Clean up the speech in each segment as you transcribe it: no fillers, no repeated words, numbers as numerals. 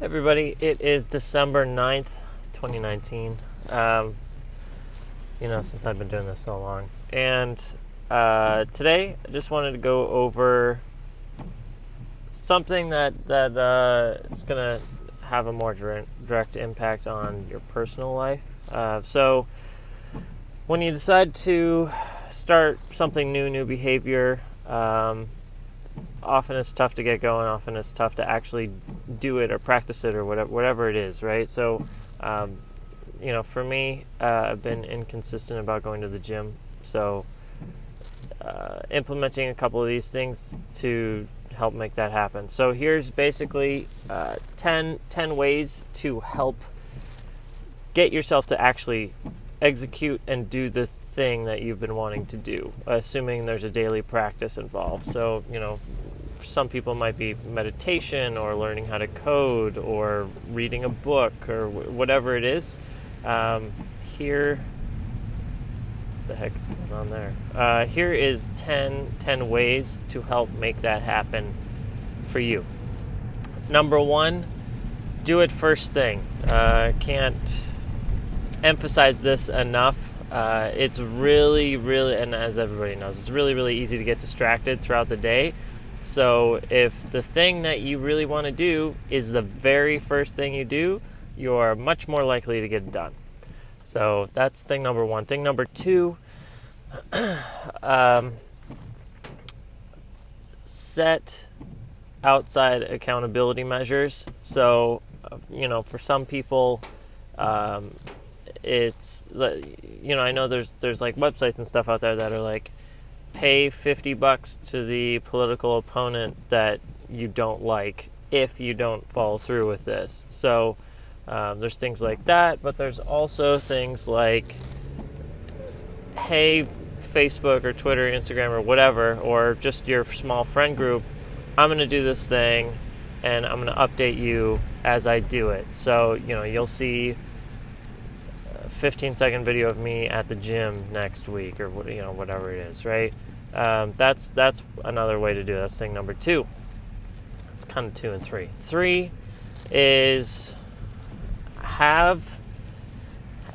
Everybody, it is December 9th, 2019. Since I've been doing this so long. And today, I just wanted to go over something that is going to have a more direct impact on your personal life. So, when you decide to start something new behavior, often it's tough to get going. Often it's tough to actually do it or practice it or whatever it is, right? So, for me, I've been inconsistent about going to the gym. So, implementing a couple of these things to help make that happen. So here's basically 10 ways to help get yourself to actually execute and do the thing that you've been wanting to do, assuming there's a daily practice involved. So, some people might be meditation or learning how to code or reading a book or whatever it is. Here, the heck is going on there? Here is 10 ways to help make that happen for you. Number one, do it first thing. Can't emphasize this enough. It's really, and as everybody knows, it's really easy to get distracted throughout the day. So if the thing that you really want to do is the very first thing you do, you are much more likely to get it done. So that's thing number one. Thing number two, set outside accountability measures. So, for some people, it's, I know there's like websites and stuff out there that are like, pay $50 to the political opponent that you don't like if you don't follow through with this. So there's things like that, but there's also things like, hey, Facebook or Twitter, Instagram or whatever, or just your small friend group, I'm going to do this thing and I'm going to update you as I do it. So, you'll see 15-second video of me at the gym next week or whatever it is, right? That's another way to do it. That's thing number two. It's kind of 2 and 3. 3 is have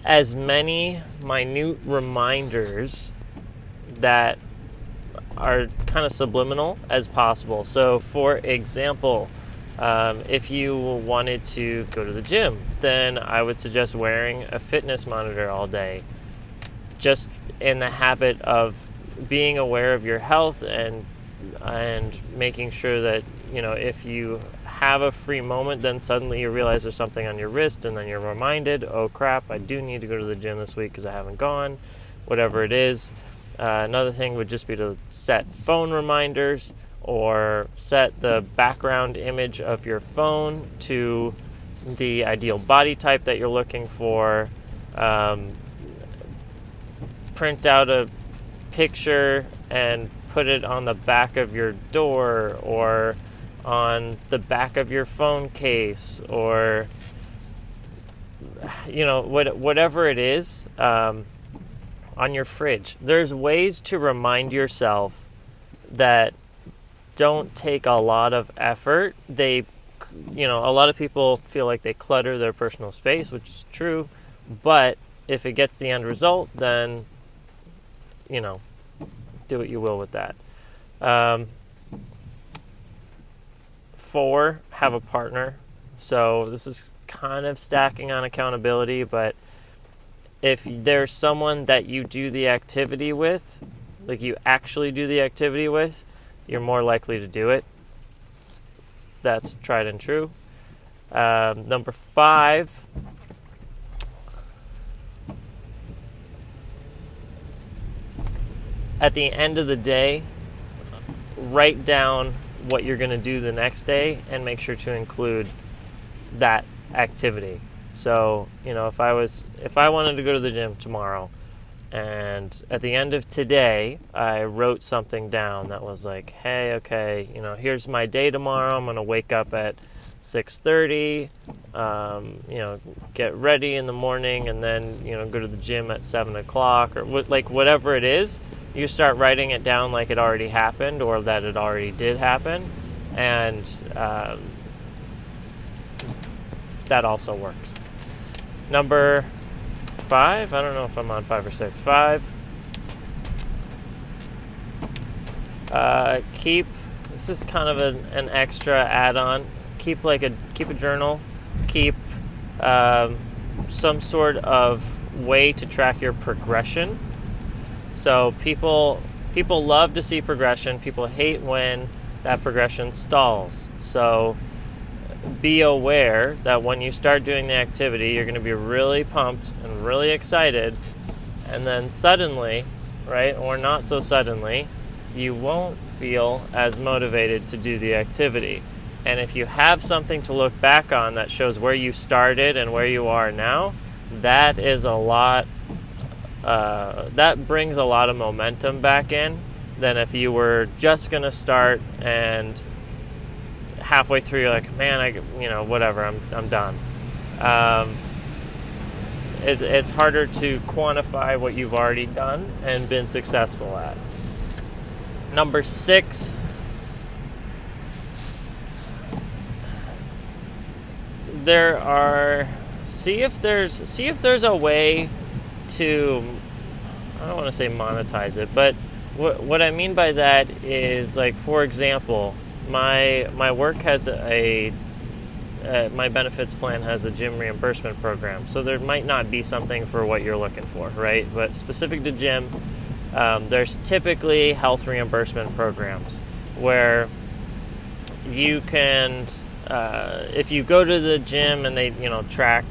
as many minute reminders that are kind of subliminal as possible. So, for example, if you wanted to go to the gym, then I would suggest wearing a fitness monitor all day, just in the habit of being aware of your health and making sure that, if you have a free moment, then suddenly you realize there's something on your wrist and then you're reminded, oh crap, I do need to go to the gym this week because I haven't gone, whatever it is. Another thing would just be to set phone reminders or set the background image of your phone to the ideal body type that you're looking for. Print out a picture and put it on the back of your door or on the back of your phone case or, whatever it is, on your fridge. There's ways to remind yourself that don't take a lot of effort. They, a lot of people feel like they clutter their personal space, which is true, but if it gets the end result, then, do what you will with that. 4, have a partner. So this is kind of stacking on accountability, but if there's someone that you do the activity with, like you actually do the activity with, you're more likely to do it. That's tried and true. Number 5, at the end of the day, write down what you're going to do the next day and make sure to include that activity. So, if I wanted to go to the gym tomorrow and at the end of today, I wrote something down that was like, hey, okay, here's my day tomorrow. I'm going to wake up at 6:30, get ready in the morning and then, go to the gym at 7 o'clock or whatever it is. You start writing it down like it already happened or that it already did happen. And that also works. Number 5, I don't know if I'm on 5 or 6. 5, keep, this is kind of an extra add-on. Keep a journal. Keep some sort of way to track your progression. So people love to see progression. People hate when that progression stalls. So be aware that when you start doing the activity, you're going to be really pumped and really excited, and then suddenly, right, or not so suddenly, you won't feel as motivated to do the activity. And if you have something to look back on that shows where you started and where you are now, that is a lot, that brings a lot of momentum back in than if you were just going to start and halfway through you're like, man, whatever, I'm done. It's harder to quantify what you've already done and been successful at. Number 6, see if there's a way to, I don't want to say monetize it, but what I mean by that is, like, for example, my work has my benefits plan has a gym reimbursement program, so there might not be something for what you're looking for, right? But specific to gym, there's typically health reimbursement programs where you can, if you go to the gym and they track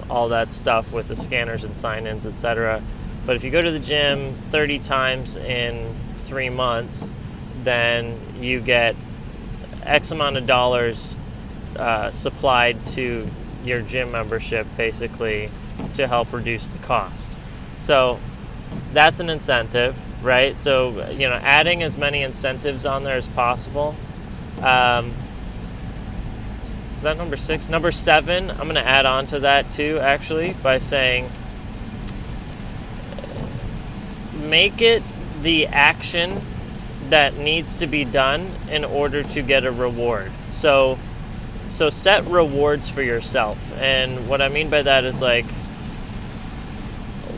all that stuff with the scanners and sign-ins, etc. But if you go to the gym 30 times in 3 months, then you get X amount of dollars supplied to your gym membership, basically, to help reduce the cost. So that's an incentive, right? So, adding as many incentives on there as possible. Is that number 6? Number 7, I'm going to add on to that too, actually, by saying make it the action that needs to be done in order to get a reward. So set rewards for yourself. And what I mean by that is, like,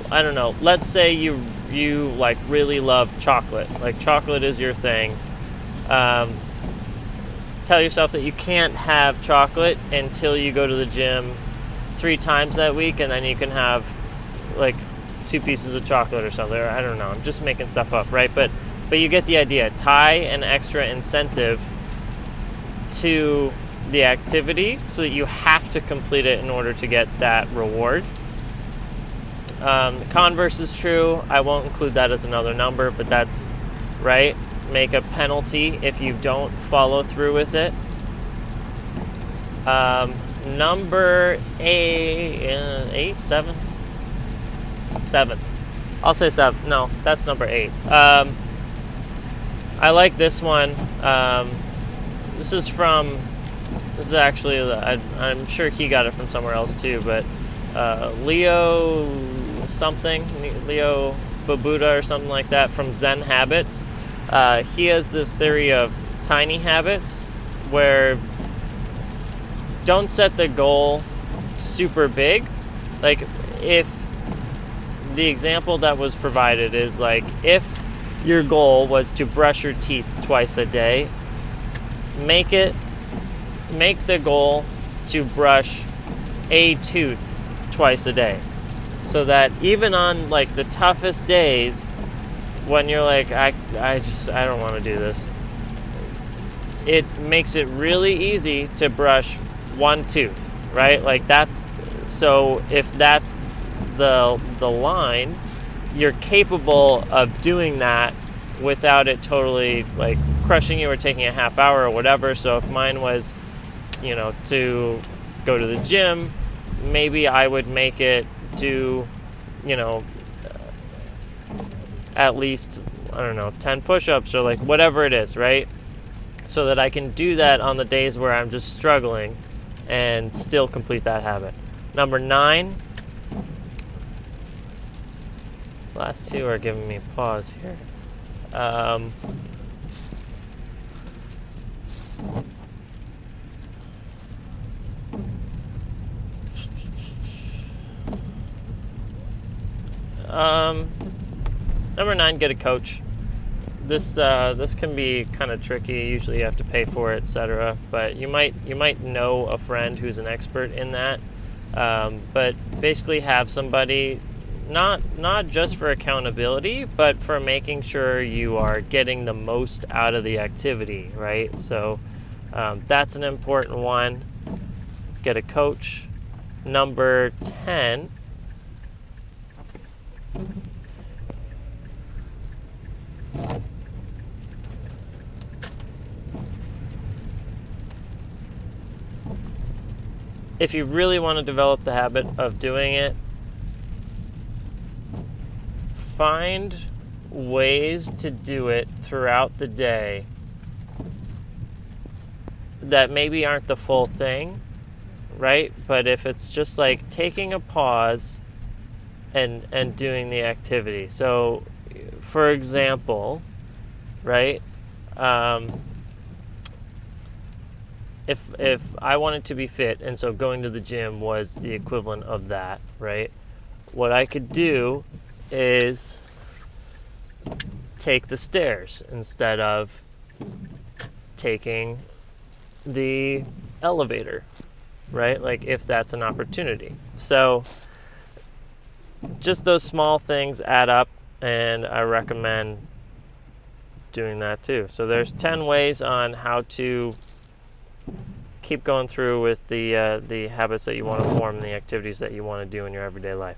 I don't know, let's say you like really love chocolate. Like, chocolate is your thing. Tell yourself that you can't have chocolate until you go to the gym 3 times that week, and then you can have like 2 pieces of chocolate or something. I don't know, I'm just making stuff up, right? But you get the idea. Tie an extra incentive to the activity so that you have to complete it in order to get that reward. The converse is true. I won't include that as another number, but that's right. Make a penalty if you don't follow through with it. Number 8, 7. I'll say 7. No, that's number 8. I like this one. This is actually, I'm sure he got it from somewhere else too, but Leo Babauta or something like that from Zen Habits. He has this theory of tiny habits where don't set the goal super big. Like, if the example that was provided is, like, if your goal was to brush your teeth twice a day, make the goal to brush a tooth twice a day, so that even on, like, the toughest days, when you're like, I don't want to do this, it makes it really easy to brush 1 tooth, right? Like, so if that's the line, you're capable of doing that without it totally, like, crushing you or taking a half hour or whatever. So if mine was, to go to the gym, maybe I would make it do, at least, I don't know, 10 push-ups or, like, whatever it is, right? So that I can do that on the days where I'm just struggling and still complete that habit. Number 9. Last 2 are giving me a pause here. Number 9, get a coach. This can be kind of tricky. Usually you have to pay for it, etc. But you might know a friend who's an expert in that. But basically have somebody not just for accountability, but for making sure you are getting the most out of the activity, right? So that's an important one. Get a coach. Number 10. If you really want to develop the habit of doing it, find ways to do it throughout the day that maybe aren't the full thing, right? But if it's just like taking a pause and doing the activity. So, for example, right? If I wanted to be fit, and so going to the gym was the equivalent of that, right? What I could do is take the stairs instead of taking the elevator, right? Like if that's an opportunity. So just those small things add up, and I recommend doing that too. So there's 10 ways on how to keep going through with the habits that you want to form and the activities that you want to do in your everyday life.